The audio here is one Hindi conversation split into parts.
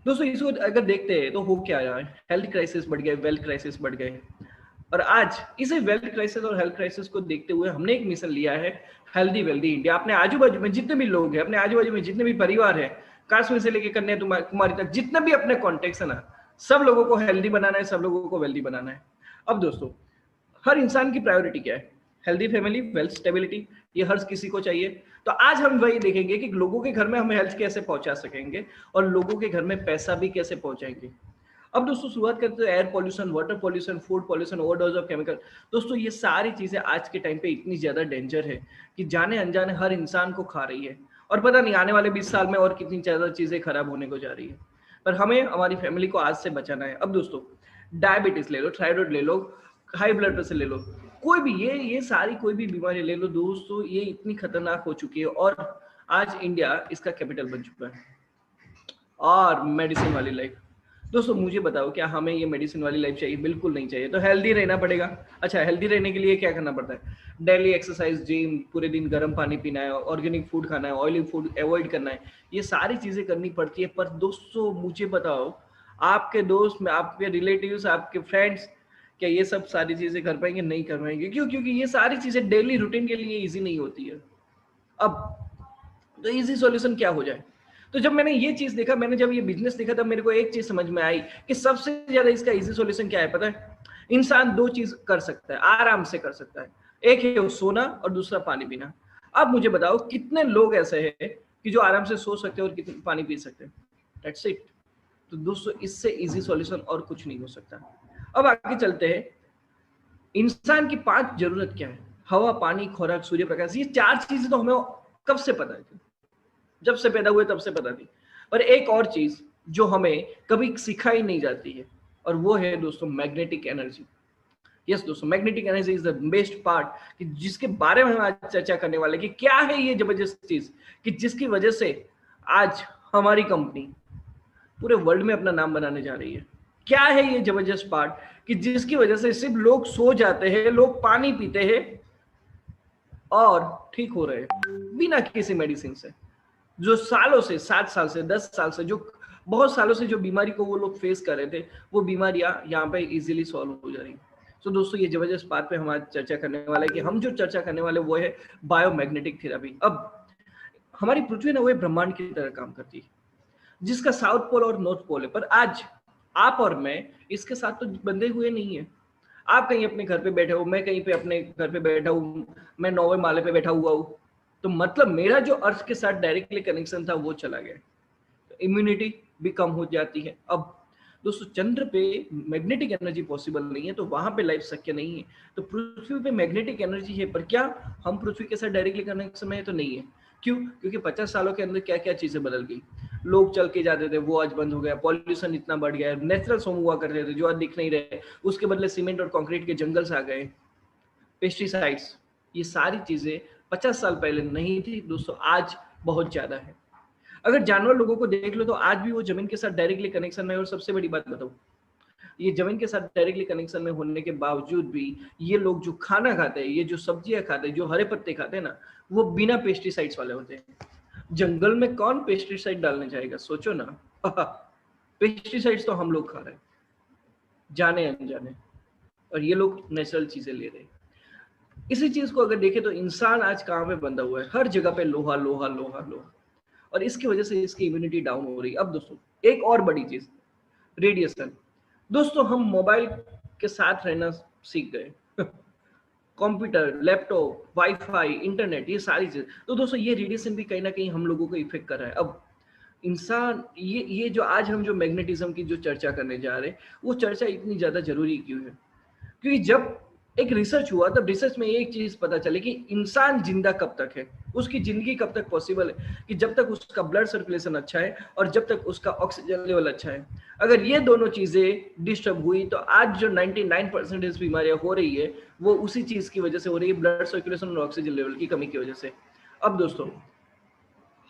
दोस्तों इसको अगर देखते हैं तो हो क्या रहा है, हेल्थ क्राइसिस बढ़ गए, वेल्थ क्राइसिस बढ़ गए। और आज इसे वेल्थ क्राइसिस और हेल्थ क्राइसिस को देखते हुए हमने एक मिशन लिया है, हेल्दी वेल्दी इंडिया। अपने आजू बाजू में जितने भी लोग हैं, अपने आजू बाजू में जितने भी परिवार है, काश्मीर से लेकर कन्याकुमारी तक जितने भी अपने कॉन्टेक्ट है ना, सब लोगों को हेल्दी बनाना है, सब लोगों को वेल्दी बनाना है। अब दोस्तों हर इंसान की प्रायोरिटी क्या है? हेल्दी फैमिली, वेल्थ स्टेबिलिटी, ये हर किसी को चाहिए। तो आज हम वही देखेंगे कि लोगों के घर में हम हेल्थ कैसे पहुंचा सकेंगे और लोगों के घर में पैसा भी कैसे पहुंचाएंगे। अब दोस्तों शुरुआत करते हैं air pollution, water pollution, food pollution, overdose of chemical. दोस्तों ये सारी चीजें आज के टाइम पे इतनी ज्यादा डेंजर है कि जाने अनजाने हर इंसान को खा रही है, और पता नहीं आने वाले 20 साल में और कितनी ज्यादा चीजें खराब होने को जा रही है। पर हमें हमारी फैमिली को आज से बचाना है। अब दोस्तों डायबिटीज ले लो, थायराइड ले लो, हाई ब्लड प्रेशर ले लो, कोई भी ये सारी कोई भी बीमारी ले लो दोस्तों, ये इतनी खतरनाक हो चुकी है। और आज इंडिया इसका कैपिटल बन चुका है। और मेडिसिन वाली लाइफ, दोस्तों मुझे बताओ क्या हमें ये मेडिसिन वाली लाइफ चाहिए? बिल्कुल नहीं चाहिए। तो हेल्दी रहना पड़ेगा। अच्छा, हेल्दी रहने के लिए क्या करना पड़ता है? डेली एक्सरसाइज, जिम, पूरे दिन गर्म पानी पीना है, ऑर्गेनिक फूड खाना है, ऑयली फूड अवॉइड करना है, ये सारी चीजें करनी पड़ती है। पर दोस्तों मुझे बताओ, आपके दोस्त, आपके रिलेटिव्स, आपके फ्रेंड्स क्या ये सब सारी चीजें कर पाएंगे? नहीं कर पाएंगे। क्यों? क्योंकि ये सारी चीजें डेली रूटीन के लिए इजी नहीं होती है। अब तो इजी सॉल्यूशन क्या हो जाए? तो जब मैंने ये चीज देखा, मैंने जब ये बिजनेस देखा, तब मेरे को एक चीज समझ में आई कि सबसे ज्यादा इसका इजी सॉल्यूशन क्या है पता है? इंसान दो चीज कर सकता है, आराम से कर सकता है। एक है सोना और दूसरा पानी पीना। अब मुझे बताओ कितने लोग ऐसे हैं कि जो आराम से सो सकते हैं और कितने पानी पी सकते हैं? That's it. तो दोस्तों इससे इजी सॉल्यूशन और कुछ नहीं हो सकता। अब आगे चलते हैं, इंसान की 5 जरूरत क्या है? हवा, पानी, खुराक, सूर्य प्रकाश। ये 4 चीजें तो हमें कब से पता है, जब से पैदा हुए तब से पता थी। पर एक और चीज जो हमें कभी सिखाई नहीं जाती है, और वो है दोस्तों मैग्नेटिक एनर्जी। यस दोस्तों, magnetic energy is the best part, कि जिसके बारे में हम आज चर्चा करने वाले कि क्या है ये जबरदस्त चीज कि जिसकी वजह से आज हमारी कंपनी पूरे वर्ल्ड में अपना नाम बनाने जा रही है। क्या है ये जबरदस्त पार्ट कि जिसकी वजह से सिर्फ लोग सो जाते हैं, लोग पानी पीते हैं और ठीक हो रहे हैं बिना किसी मेडिसिन से। जो सालों से, 7 साल से, 10 साल से, जो बहुत सालों से जो बीमारी को वो लोग फेस कर रहे थे, वो बीमारियां यहाँ पे इजीली सॉल्व हो जा रही। तो दोस्तों ये जबरदस्त बात पे हम आज चर्चा करने वाले हैं कि हम जो चर्चा करने वाले वो है बायोमैग्नेटिक थेरेपी। अब हमारी पृथ्वी ना वो ब्रह्मांड की तरह काम करती है, जिसका साउथ पोल और नॉर्थ पोल है। पर आज आप और मैं इसके साथ तो बंधे हुए नहीं है। आप कहीं अपने घर पे बैठे हो, मैं कहीं पे अपने घर पे बैठा हूँ, मैं 9वें माले पे बैठा हुआ हूँ। तो मतलब मेरा जो अर्थ के साथ डायरेक्टली कनेक्शन था वो चला गया। तो इम्यूनिटी भी कम हो जाती है। अब दोस्तों चंद्र पे मैग्नेटिक एनर्जी पॉसिबल नहीं है, तो वहां पे लाइफ शक्य नहीं है। तो पृथ्वी पे मैग्नेटिक एनर्जी है, पर क्या हम पृथ्वी के साथ डायरेक्टली कनेक्शन में है? तो नहीं है। क्यों? क्योंकि 50 सालों के अंदर क्या क्या चीजें बदल गई। लोग चल के जाते थे, वो आज बंद हो गया। पॉल्यूशन इतना बढ़ गया है। नेचुरल सोम हुआ करते थे जो आज दिख नहीं रहे, उसके बदले सीमेंट और कंक्रीट के जंगल्स आ गए। पेस्टिसाइड्स, ये सारी चीजें 50 साल पहले नहीं थी दोस्तों, आज बहुत ज्यादा है। अगर जानवर लोगों को देख लो तो आज भी वो जमीन के साथ डायरेक्टली कनेक्शन में है। और सबसे बड़ी बात बताऊं, ये जमीन के साथ डायरेक्टली कनेक्शन में होने के बावजूद भी ये लोग जो खाना खाते हैं, ये जो सब्जियां खाते हैं, जो हरे पत्ते खाते हैं ना, वो बिना पेस्टिसाइड्स वाले होते हैं। जंगल में कौन पेस्टिसाइड डालने जाएगा? सोचो ना। पेस्टिसाइड्स तो हम लोग खा रहे हैं जाने अनजाने, और ये लोग नेचुरल चीजें ले रहे हैं। इसी चीज को अगर देखें तो इंसान आज कहाँ पे बंधा हुआ है? हर जगह पे लोहा लोहा लोहा लोहा, और इसकी वजह से इसकी इम्यूनिटी डाउन हो रही है। अब दोस्तों एक और बड़ी चीज, रेडिएशन। दोस्तों हम मोबाइल के साथ रहना सीख गए, कंप्यूटर, लैपटॉप, वाईफाई, इंटरनेट, ये सारी चीज। तो दोस्तों ये रेडिएशन भी कहीं ना कहीं हम लोगों को इफेक्ट कर रहा है। अब इंसान ये जो आज हम जो मैग्नेटिज्म की जो चर्चा करने जा रहे हैं, वो चर्चा इतनी ज्यादा जरूरी क्यों है? क्योंकि जब एक रिसर्च हुआ तब रिसर्च में एक चीज पता चली कि इंसान जिंदा कब तक है, उसकी जिंदगी कब तक पॉसिबल है, कि जब तक उसका ब्लड सर्कुलेशन अच्छा है और जब तक उसका ऑक्सीजन लेवल अच्छा है। अगर ये दोनों चीजें डिस्टर्ब हुई तो आज जो 99% बीमारियां हो रही है वो उसी चीज की वजह से हो रही है, ब्लड सर्कुलेशन और ऑक्सीजन लेवल की कमी की वजह से। अब दोस्तों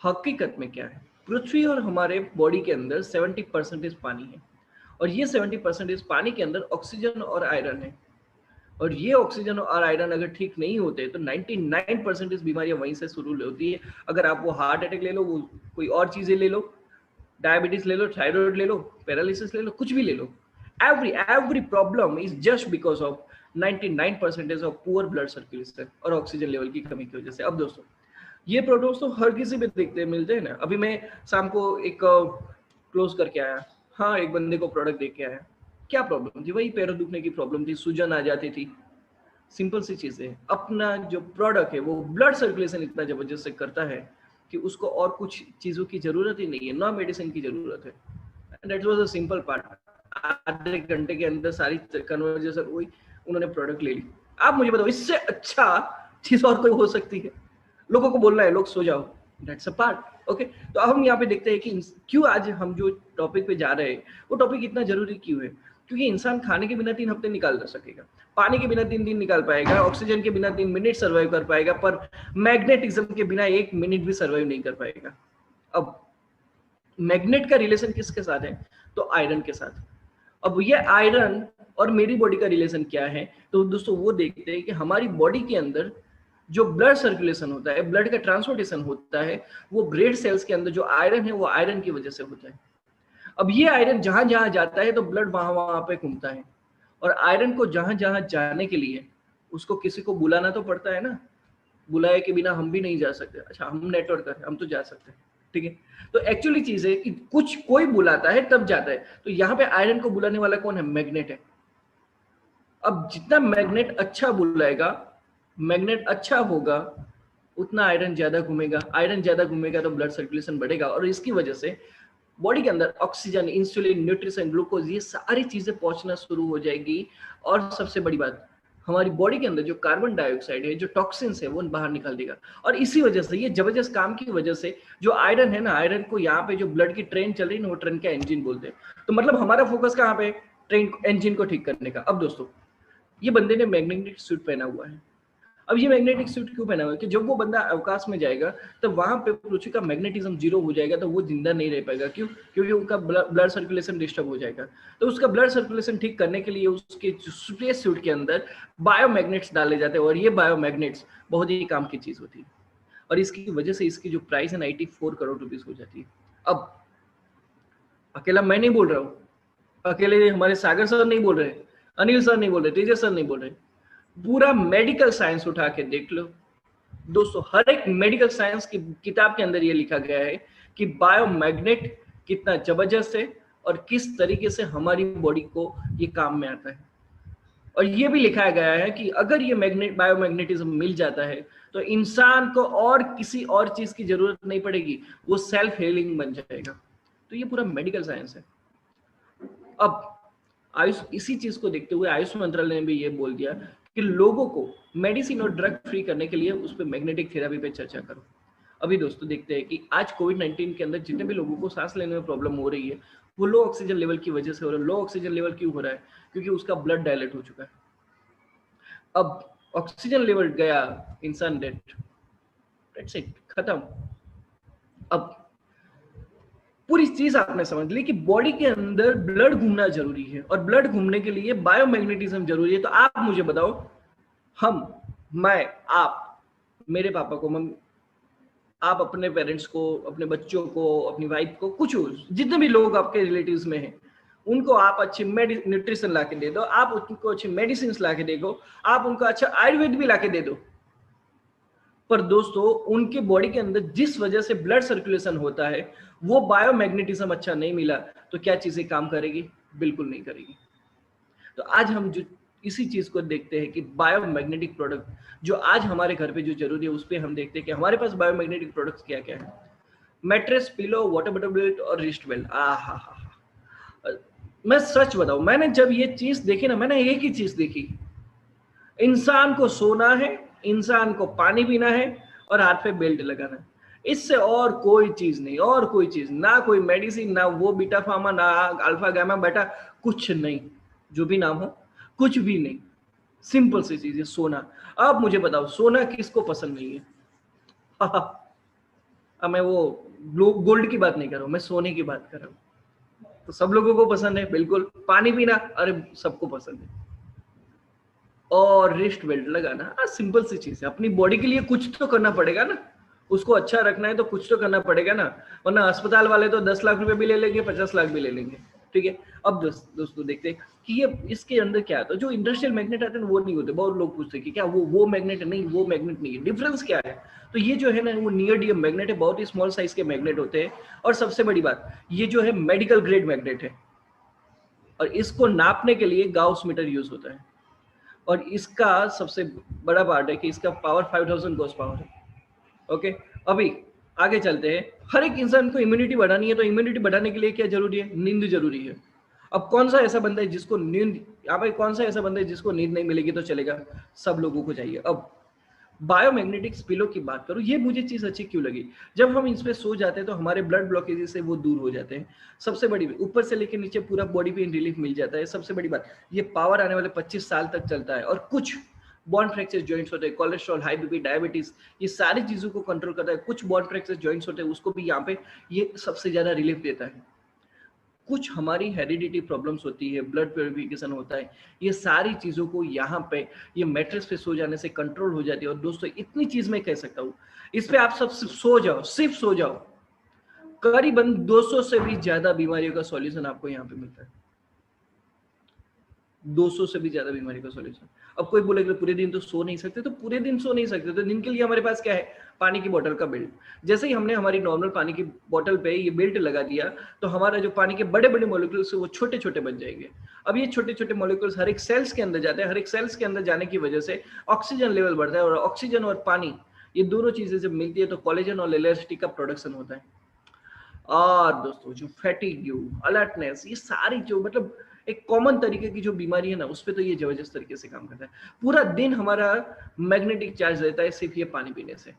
हकीकत में क्या है? पृथ्वी और हमारे बॉडी के अंदर 70% पानी है, और ये 70% पानी के अंदर ऑक्सीजन और आयरन है। और ये ऑक्सीजन और आयरन अगर ठीक नहीं होते तो 99% बीमारियां वहीं से शुरू होती है। अगर आप वो हार्ट अटैक ले लो, वो कोई और चीजें ले लो, डायबिटीज ले लो, थायराइड ले लो, पैरालिसिस ले लो, कुछ भी ले लो, every problem is just because of 99% of poor blood circulation और ऑक्सीजन लेवल की कमी की वजह से। अब दोस्तों ये प्रोडक्ट्स तो हर किसी पे देखते मिलते हैं ना। अभी मैं शाम को एक क्लोज करके आया, हाँ एक बंदे को प्रोडक्ट दे के आया, क्या प्रॉब्लम थी? वही पैरों दुखने की प्रॉब्लम थी, सूजन आ जाती थी, सिंपल सी चीज है। अपना जो प्रोडक्ट है वो ब्लड सर्कुलेशन इतना जबरदस्त से करता है कि उसको और कुछ चीजों की जरूरत ही नहीं है, ना मेडिसिन की जरूरत है। That was a simple part. आधे घंटे के अंदर सारी कन्वर्जेशन हुई, उन्होंने प्रोडक्ट ले ली। आप मुझे बताओ इससे अच्छा चीज और कोई हो सकती है? लोगों को बोलना है लोग सो जाओ, दैट्स अ पार्ट। ओके, तो अब हम यहाँ पे देखते हैं कि क्यों आज हम जो टॉपिक पे जा रहे हैं वो टॉपिक इतना जरूरी क्यों है। क्योंकि इंसान खाने के बिना 3 हफ्ते निकाल ना सकेगा, पानी के बिना 3 दिन निकाल पाएगा, ऑक्सीजन के बिना 3 मिनट सर्वाइव कर पाएगा, पर मैग्नेटिज्म के बिना 1 मिनट भी सर्वाइव नहीं कर पाएगा। अब मैग्नेट का रिलेशन किसके साथ है? तो आयरन के साथ। अब ये आयरन और मेरी बॉडी का रिलेशन क्या है? तो दोस्तों वो देखते हैं कि हमारी बॉडी के अंदर जो ब्लड सर्कुलेशन होता है, ब्लड का ट्रांसपोर्टेशन होता है, वो ब्रेड सेल्स के अंदर जो आयरन है वो आयरन की वजह से होता है। अब ये आयरन जहां जहां जाता है तो ब्लड वहां वहां पे घूमता है, और आयरन को जहां जहां जाने के लिए उसको किसी को बुलाना तो पड़ता है ना। बुलाए के बिना हम भी नहीं जा सकते। अच्छा हम नेटवर्क हैं, हम तो जा सकते हैं, ठीक है। तो एक्चुअली चीज है कि कुछ कोई बुलाता है तब जाता है। तो यहाँ पे आयरन को बुलाने वाला कौन है? मैग्नेट है। अब जितना मैग्नेट अच्छा बुलाएगा, मैग्नेट अच्छा होगा, उतना आयरन ज्यादा घूमेगा। आयरन ज्यादा घूमेगा तो ब्लड सर्कुलेशन बढ़ेगा, और इसकी वजह से बॉडी के अंदर ऑक्सीजन, इंसुलिन, न्यूट्रिशन, ग्लूकोज, ये सारी चीजें पहुंचना शुरू हो जाएगी। और सबसे बड़ी बात, हमारी बॉडी के अंदर जो कार्बन डाइऑक्साइड है, जो टॉक्सिन्स है, वो बाहर निकाल देगा। और इसी वजह से, ये जबरदस्त काम की वजह से, जो आयरन है ना, आयरन को यहाँ पे जो ब्लड की ट्रेन चल रही है ना, वो ट्रेन का इंजन बोलते हैं। तो मतलब हमारा फोकस कहाँ पे? ट्रेन इंजन को ठीक करने का। अब दोस्तों ये बंदे ने मैग्नेटिक सूट पहना हुआ है। अब ये मैग्नेटिक सूट क्यों पहना हुआ है? कि जब वो बंदा अवकाश में जाएगा तो वहां पे पृथ्वी का मैग्नेटिज्म जीरो हो जाएगा, तो वो जिंदा नहीं रह पाएगा। क्यों? क्योंकि उनका ब्लड सर्कुलेशन डिस्टर्ब हो जाएगा। तो उसका ब्लड सर्कुलेशन ठीक करने के लिए उसके स्पेस सूट के अंदर बायोमैग्नेट्स डाले जाते हैं, और ये बायोमैग्नेट्स बहुत ही काम की चीज होती है। और इसकी वजह से इसकी जो प्राइस है 94 करोड़ रुपीस हो जाती है। अब अकेला मैं नहीं बोल रहा हूँ, अकेले हमारे सागर सर नहीं बोल रहे, अनिल सर नहीं बोल रहे, तेजस सर नहीं बोल रहे, पूरा मेडिकल साइंस उठा के देख लो दोस्तों। हर एक मेडिकल साइंस की किताब के अंदर ये लिखा गया है कि बायोमैग्नेट कितना जबरदस्त है और किस तरीके से हमारी बॉडी को ये काम में आता है। और ये भी लिखा गया है कि अगर ये मैग्नेट बायोमैग्नेटिज्म मिल जाता है तो इंसान को और किसी और चीज की जरूरत नहीं पड़ेगी, वो सेल्फ हीलिंग बन जाएगा। तो ये पूरा मेडिकल साइंस है। अब आयुष, इसी चीज को देखते हुए आयुष मंत्रालय ने भी ये बोल दिया कि लोगों को मेडिसिन और ड्रग फ्री करने के लिए उस पर मैग्नेटिक थेरेपी पे चर्चा करो। अभी दोस्तों देखते हैं कि आज कोविड-19 के अंदर जितने भी लोगों को सांस लेने में प्रॉब्लम हो रही है, वो लो ऑक्सीजन लेवल की वजह से हो रहा है। लो ऑक्सीजन लेवल क्यों हो रहा है? क्योंकि उसका ब्लड डायलेट हो चुका है। अब ऑक्सीजन लेवल गया, इंसान डेड, दैट्स इट, खत्म। अब पूरी चीज आपने समझ ली कि बॉडी के अंदर ब्लड घूमना जरूरी है, और ब्लड घूमने के लिए बायोमैग्नेटिज्म जरूरी है। तो आप मुझे बताओ, मैं, आप, मेरे पापा को, मम्मी, आप अपने पेरेंट्स को, अपने बच्चों को, अपनी वाइफ को, कुछ जितने भी लोग आपके रिलेटिव्स में हैं, उनको आप अच्छी न्यूट्रिशन ला के दे दो, आप उनको अच्छी मेडिसिन ला के दे दो, आप उनको अच्छा आयुर्वेद भी ला के दे दो। पर दोस्तों उनके बॉडी के अंदर जिस वजह से ब्लड सर्कुलेशन होता है, वो बायोमैग्नेटिज्म अच्छा नहीं मिला, तो क्या चीजें काम करेगी? बिल्कुल नहीं करेगी। तो आज हम जो इसी चीज को देखते हैं कि बायोमैग्नेटिक प्रोडक्ट जो आज हमारे घर पे जो जरूरी है, उस पर हम देखते हैं कि हमारे पास बायोमैग्नेटिक प्रोडक्ट्स क्या क्या है। Mattress, pillow, water bottle belt और रिस्ट बेल्ट। मैं सच बताऊं, मैंने जब ये चीज देखी ना, मैंने एक ही चीज देखी, इंसान को सोना है, इंसान को पानी पीना है, और हाथ पे बेल्ट लगाना है। इससे और कोई चीज नहीं, और कोई चीज ना, कोई मेडिसिन ना, वो बीटा फार्मा ना अल्फा गामा बेटा, कुछ नहीं, जो भी नाम हो, कुछ भी नहीं। सिंपल सी चीज है, सोना। अब मुझे बताओ, सोना किसको पसंद नहीं है? अब मैं वो गोल्ड की बात नहीं कर रहा हूं, मैं सोने की बात कर रहा हूं। तो सब लोगों को पसंद है, बिल्कुल। पानी पीना, अरे सबको पसंद है। और रिस्ट बेल्ट लगाना, सिंपल सी चीज है, अपनी बॉडी के लिए कुछ तो करना पड़ेगा ना। उसको अच्छा रखना है तो कुछ तो करना पड़ेगा ना, वरना अस्पताल वाले तो 10 लाख रुपए भी ले लेंगे, 50 लाख भी ले लेंगे। ठीक है, अब दोस्तों देखते हैं कि ये इसके अंदर क्या है। तो जो इंडस्ट्रियल मैग्नेट आते हैं वो नहीं होते। बहुत लोग पूछते हैं कि क्या वो मैग्नेट है? नहीं, वो मैग्नेट नहीं है। डिफरेंस क्या है? तो ये जो है ना, वो नियोडियम मैग्नेट है, बहुत ही स्मॉल साइज के मैग्नेट होते हैं। और सबसे बड़ी बात, ये जो है मेडिकल ग्रेड मैग्नेट है, और इसको नापने के लिए गाउस मीटर यूज होता है। और इसका सबसे बड़ा पार्ट है कि इसका पावर 5000 गॉस पावर है। ओके, अभी आगे चलते हैं। हर एक इंसान को इम्यूनिटी बढ़ानी है, तो इम्यूनिटी बढ़ाने के लिए क्या जरूरी है? नींद जरूरी है। अब कौन सा ऐसा बंदा है जिसको नींद, यहाँ पे कौन सा ऐसा बंदा है जिसको नींद नहीं मिलेगी तो चलेगा? सब लोगों को चाहिए। अब बायोमैग्नेटिक्स पिलो की बात करूं, ये मुझे चीज अच्छी क्यों लगी? जब हम इस पे सो जाते हैं तो हमारे ब्लड ब्लॉकेज से वो दूर हो जाते हैं। सबसे बड़ी, ऊपर से लेकर नीचे पूरा बॉडी पेन रिलीफ मिल जाता है। सबसे बड़ी बात, ये पावर आने वाले 25 साल तक चलता है। और कुछ बॉन्ड फ्रैक्चर जॉइंट्स होते हैं, कोलेस्ट्रॉल, हाई बीपी, डायबिटीज, ये सारी चीजों को कंट्रोल करता है। कुछ बॉन्ड फ्रैक्चर जॉइंट्स होते हैं, उसको भी यहाँ पे ये सबसे ज्यादा रिलीफ देता है। कुछ हमारी हेरिडिटी प्रॉब्लम्स होती है, ब्लड प्योरिफिकेशन होता है, ये सारी चीजों को यहाँ पे ये मैट्रेस पे सो जाने से कंट्रोल हो जाती है। और दोस्तों इतनी चीज मैं कह सकता हूँ, इस पे आप सब सो जाओ, सिर्फ सो जाओ, करीबन 200 से भी ज्यादा बीमारियों का सॉल्यूशन आपको यहाँ पे मिलता है। 200 से भी ज्यादा बीमारी का सॉल्यूशन। अब कोई बोलेगा पूरे दिन तो सो नहीं सकते, तो पूरे दिन सो नहीं सकते, तो दिन के लिए हमारे पास क्या है? पानी की बोतल का बेल्ट। जैसे ही हमने हमारी नॉर्मल पानी की बोतल पे ये बेल्ट लगा दिया, तो हमारा जो पानी के बड़े बड़े मॉलिक्यूल्स है वो छोटे छोटे बन जाएंगे। अब ये छोटे छोटे मॉलिक्यूल्स हर एक सेल्स के अंदर जाते हैं। हर एक सेल्स के अंदर जाने की वजह से ऑक्सीजन लेवल बढ़ता है, और ऑक्सीजन और पानी, ये दोनों चीजें जब मिलती है तो कोलेजन और इलास्टिक का प्रोडक्शन होता है। और दोस्तों जो फैटिग्यू, अलर्टनेस, ये सारी जो मतलब एक कॉमन तरीके की जो बीमारी है ना, उस पे तो ये जबरदस्त तरीके से काम करता है। पूरा दिन हमारा मैग्नेटिक चार्ज रहता है सिर्फ ये पानी पीने से।